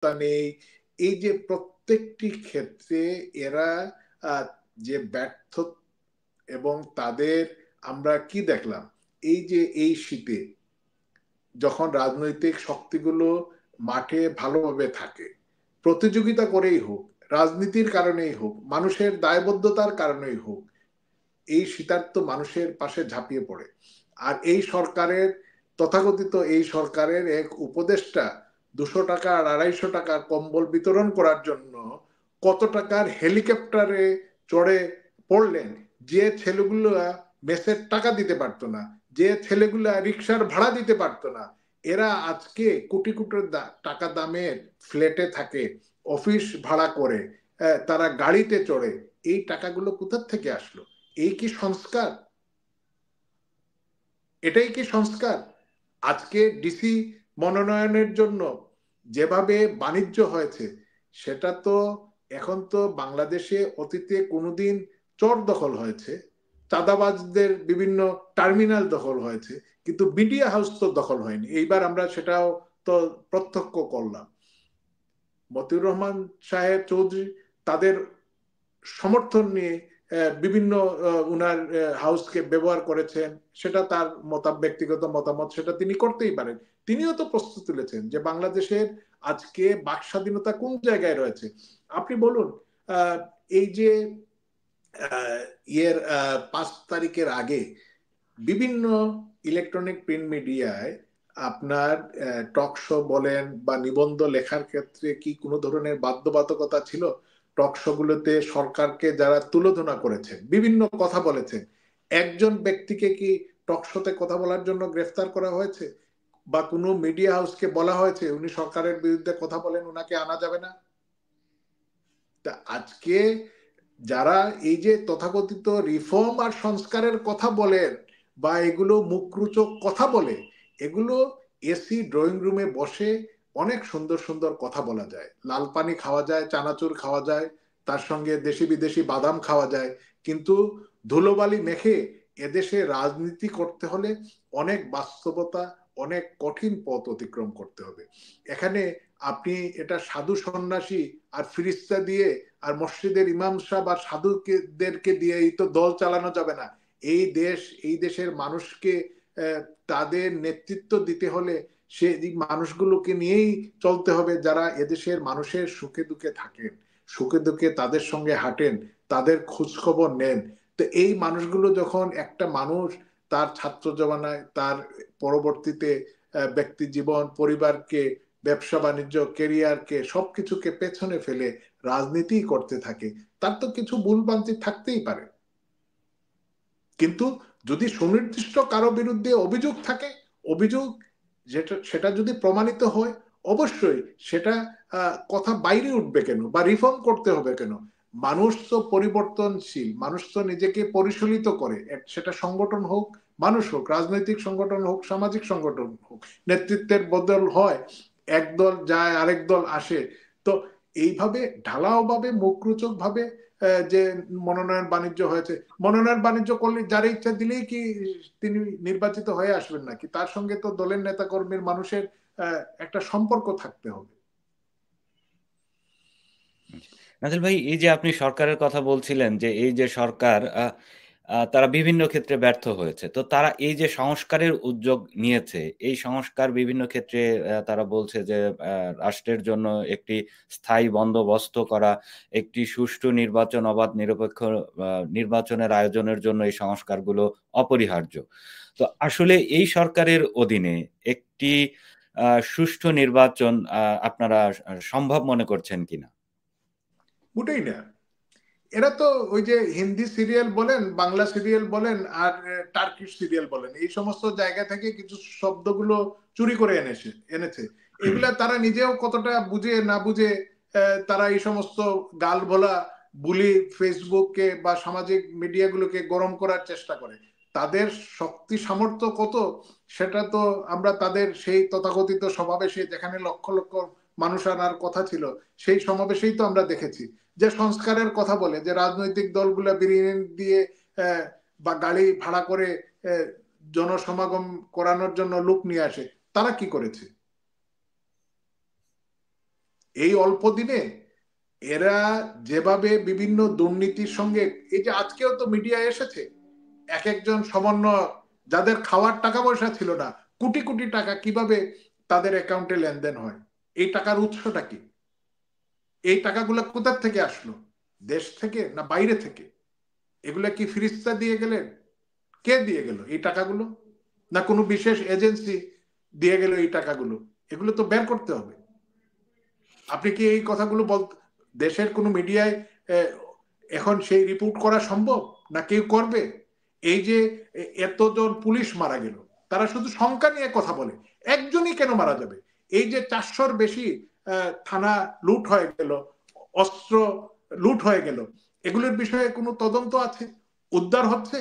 নিরাপত্তা নেই, এই যে প্রত্যেকটি ক্ষেত্রে এরা যে ব্যর্থ, এবং তাদের আমরা কি দেখলাম এই যে এই শীতে যখন রাজনৈতিক শক্তিগুলো মাঠে ভালোভাবে থাকে, প্রতিযোগিতা করেই হোক, রাজনীতির কারণেই হোক, মানুষের দায়বদ্ধতার কারণেই হোক, এই শীতার্ত মানুষের পাশে ঝাঁপিয়ে পড়ে। আর এই সরকারের তথাকথিত এই সরকারের এক উপদেষ্টা 200 টাকা আর 250 টাকার কম্বল বিতরণ করার জন্য কত টাকার হেলিকপ্টারে চড়ে পড়লেন, যে ছেলেগুলো মেসের টাকা দিতে পারতো না, যে ছেলেগুলা রিক্সার ভাড়া দিতে পারতো না, এরা আজকে কোটি কোটি টাকা দামের ফ্ল্যাটে থাকে, অফিস ভাড়া করে, তারা গাড়িতে চড়ে। এই টাকাগুলো কোথা থেকে আসলো? এই কি সংস্কার? এটাই কি সংস্কার? আজকে ডিসি মনোনয়নের জন্য যেভাবে বাণিজ্য হয়েছে, সেটা তো এখন তো বাংলাদেশে অতীতে কোনোদিন চর দখল হয়েছে, চাঁদাবাজদের বিভিন্ন টার্মিনাল দখল হয়েছে, কিন্তু মিডিয়া হাউস তো দখল হয়নি। এইবার আমরা সেটাও তো প্রত্যক্ষ করলাম। মতিউর রহমান সাহেব চৌধুরী তাদের সমর্থন নিয়ে বিভিন্ন উনার হাউসকে ব্যবহার করেছেন, সেটা তার ব্যক্তিগত মতামত, সেটা তিনি করতেই পারেন। তিনিও তো প্রস্তুত তুলেছেন যে বাংলাদেশের আজকে বাক স্বাধীনতা কোন জায়গায় রয়েছে। আপনি বলুন, এই যে ইয়ের 5 তারিখের আগে বিভিন্ন ইলেকট্রনিক প্রিন্ট মিডিয়ায় আপনার টক শো বলেন বা নিবন্ধ লেখার ক্ষেত্রে কি কোনো ধরনের বাধ্যবাধকতা ছিল? টক শো গুলোতে সরকারকে যারা তুলোধনা করেছেন, বিভিন্ন কথা বলেছেন, একজন ব্যক্তিকে কি টক শোতে কথা বলার জন্য গ্রেফতার করা হয়েছে? বা কোনো মিডিয়া হাউসকে বলা হয়েছে উনি সরকারের বিরুদ্ধে কথা বলেন, উনাকে আনা যাবে না? তা আজকে যারা এই যে তথাকথিত রিফর্ম আর সংস্কারের কথা বলেন বা এগুলো মুখরোচক কথা বলে, এগুলো এসি ড্রয়িং রুমে বসে অনেক সুন্দর সুন্দর কথা বলা যায়, লাল পানি খাওয়া যায়, চানাচুর খাওয়া যায়, তার সঙ্গে দেশি বিদেশি বাদাম খাওয়া যায়, কিন্তু ধুলোবালি মেখে এদেশে রাজনীতি করতে হলে অনেক বাস্তবতা, অনেক কঠিন পথ অতিক্রম করতে হবে। এখানে আপনি এটা সাধু সন্ন্যাসী আর ফিরিস্তা দিয়ে আর মসজিদের ইমাম সাহেব আর সাধুদেরকে দিয়ে এই তো দল চালানো যাবে না। এই দেশ, এই দেশের মানুষকে তাদের নেতৃত্ব দিতে হলে সেই মানুষগুলোকে নিয়েই চলতে হবে, যারা এদেশের মানুষের সুখে দুঃখে থাকেন, সুখে দুঃখে তাদের সঙ্গে হাঁটেন, তাদের খোঁজ খবর নেন। তো এই মানুষগুলো যখন একটা মানুষ তার ছাত্র জমানায়, তার পরবর্তীতে ব্যক্তি জীবন, পরিবারকে, ব্যবসা বাণিজ্য, কেরিয়ারকে, সবকিছুকে পেছনে ফেলে রাজনীতি করতে থাকে, তার তো কিছু ভুলভ্রান্তি থাকতেই পারে। কিন্তু যদি সুনির্দিষ্ট কারো বিরুদ্ধে অভিযোগ থাকে, অভিযোগ সেটা যদি প্রমাণিত হয়, অবশ্যই সেটা কথা বাইরে উঠবে কেন বা রিফর্ম করতে হবে কেন? মানুষ তো পরিবর্তনশীল, মানুষ তো নিজেকে পরিশীলিত করে, সেটা সংগঠন হোক, মানুষ হোক, রাজনৈতিক সংগঠন হোক, সামাজিক সংগঠন হোক, নেতৃত্বের বদল হয়, এক দল যায় আরেক দল আসে। তো এইভাবে ঢালাও ভাবে, মুখরোচক ভাবে যে মনোনয়ন বাণিজ্য হয়েছে, মনোনয়ন বাণিজ্য করলে যার ইচ্ছা দিলেই কি তিনি নির্বাচিত হয়ে আসবেন নাকি? তার সঙ্গে তো দলের নেতাকর্মীর, মানুষের একটা সম্পর্ক থাকতে হবে। নাজিল ভাই, এই যে আপনি সরকারের কথা বলছিলেন যে এই যে সরকার তারা বিভিন্ন ক্ষেত্রে ব্যর্থ হয়েছে, তো তারা এই যে সংস্কারের উদ্যোগ নিয়েছে, এই সংস্কার বিভিন্ন ক্ষেত্রে তারা বলছে যে রাষ্ট্রের জন্য একটি স্থায়ী বন্দোবস্ত করা, একটি সুষ্ঠু নির্বাচন, অবাধ নিরপেক্ষ নির্বাচনের আয়োজনের জন্য এই সংস্কারগুলো অপরিহার্য। তো আসলে এই সরকারের অধীনে একটি সুষ্ঠু নির্বাচন আপনারা সম্ভব মনে করছেন কিনা? ওটাই না, এরা তো ওই যে হিন্দি সিরিয়াল বলেন, বাংলা সিরিয়াল বলেন আর টার্কিশ সিরিয়াল বলেন, এই সমস্ত জায়গা থেকে কিছু শব্দগুলো চুরি করে এনেছে। এগুলা তারা নিজেও কতটা বুঝে না বুঝে তারা এই সমস্ত গাল ভোলা বুলি ফেসবুককে বা সামাজিক মিডিয়াগুলোকে গরম করার চেষ্টা করে। তাদের শক্তি সামর্থ্য কত সেটা তো আমরা তাদের সেই তথাকথিত সমাবেশে, যেখানে লক্ষ লক্ষ মানুষ আনার কথা ছিল, সেই সমাবেশেই তো আমরা দেখেছি যে সংস্কারের কথা বলে, যে রাজনৈতিক দলগুলা বিরিয়ানি দিয়ে বা গাড়ি ভাড়া করে জনসমাগম করানোর জন্য লোক নিয়ে আসে, তারা কি করেছে? এই অল্প দিনে এরা যেভাবে বিভিন্ন দুর্নীতির সঙ্গে, এই যে আজকেও তো মিডিয়া এসেছে, এক একজন সমন্বয়ক যাদের খাওয়ার টাকা পয়সা ছিল না, কোটি কোটি টাকা কিভাবে তাদের অ্যাকাউন্টে লেনদেন হয়, এই টাকার উৎসটা কি, এই টাকাগুলো কোথা থেকে আসলো, দেশ থেকে না বাইরে থেকে, এগুলা কি ফিরিস্তা দিয়ে গেলেন, কে দিয়ে গেল এই টাকাগুলো, না কোনো বিশেষ এজেন্সি দিয়ে গেল এই টাকাগুলো, এগুলো তো বের করতে হবে। আপনি কি এই কথাগুলো দেশের কোনো মিডিয়ায় এখন সেই রিপোর্ট করা সম্ভব, না কেউ করবে? এই যে এতজন পুলিশ মারা গেল, তারা শুধু সংখ্যা নিয়ে কথা বলে, একজনই কেন মারা যাবে? এই যে 400-র বেশি থানা লুট হয়ে গেল, অস্ত্র লুট হয়ে গেল, এগুলোর বিষয়ে কোনো তদন্ত আছে, উদ্ধার হচ্ছে?